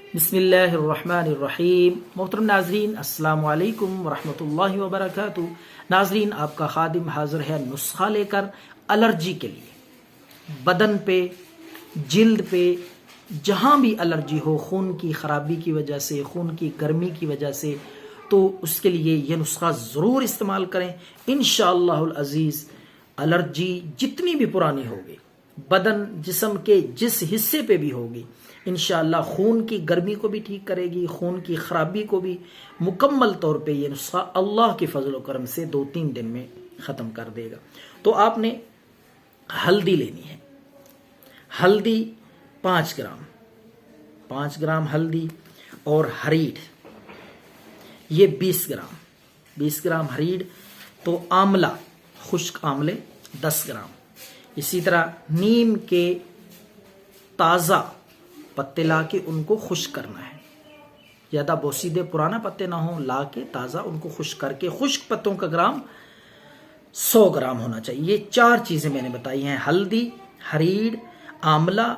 बिस्मिल्लाहिर्रहमानिर्रहीम। मोहतरम नाजरीन, अस्सलाम वालेकुम वरहमतुल्लाहि वबरकातुहू। नाजरीन, आपका खादिम हाजिर है नुस्खा लेकर एलर्जी के लिए। बदन पे, जिल्द पे, जहाँ भी एलर्जी हो, खून की ख़राबी की वजह से, खून की गर्मी की वजह से, तो उसके लिए ये नुस्खा ज़रूर इस्तेमाल करें। इंशाअल्लाहुल अज़ीज़ एलर्जी जितनी भी पुरानी होगी, बदन जिस्म के जिस हिस्से पे भी होगी, इंशाअल्लाह खून की गर्मी को भी ठीक करेगी, खून की खराबी को भी मुकम्मल तौर पे ये नुस्खा अल्लाह के फजल व करम से 2-3 दिन में ख़त्म कर देगा। तो आपने हल्दी लेनी है, हल्दी 5 ग्राम, 5 ग्राम हल्दी, और हरीड़ ये 20 ग्राम, 20 ग्राम हरीड़। तो आंवला, खुश्क आंवले 10 ग्राम। इसी तरह नीम के ताज़ा पत्ते ला के उनको खुश्क करना है, ज़्यादा बोसीदे पुराना पत्ते ना हो, ला के ताज़ा उनको खुश्क करके, खुश्क पत्तों का ग्राम 100 ग्राम होना चाहिए। ये 4 चीज़ें मैंने बताई हैं, हल्दी, हरीड़, आंवला,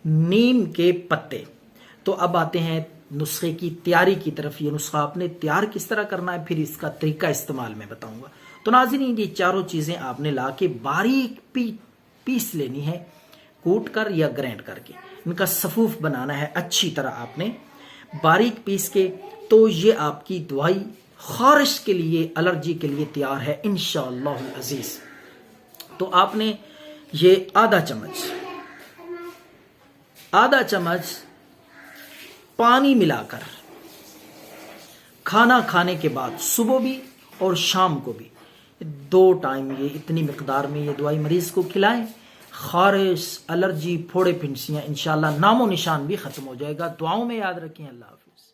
नीम के पत्ते। तो अब आते हैं नुस्खे की तैयारी की तरफ। ये नुस्खा आपने तैयार किस तरह करना है, फिर इसका तरीका इस्तेमाल मैं बताऊंगा। तो नाज़रीन, ये चारों चीज़ें आपने ला के बारीक पीस लेनी है, कूट कर या ग्राइंड करके। इनका सफूफ बनाना है अच्छी तरह आपने बारीक पीस के। तो ये आपकी दवाई खारिश के लिए, एलर्जी के लिए तैयार है इंशाअल्लाह अजीज। तो आपने ये आधा चम्मच पानी मिलाकर खाना खाने के बाद, सुबह भी और शाम को भी 2 टाइम ये इतनी मिकदार में ये दवाई मरीज को खिलाएं। खारिश, एलर्जी, फोड़े फिंसियाँ इंशाअल्लाह नामो निशान भी खत्म हो जाएगा। दुआओं में याद रखें। अल्लाह हाफिज।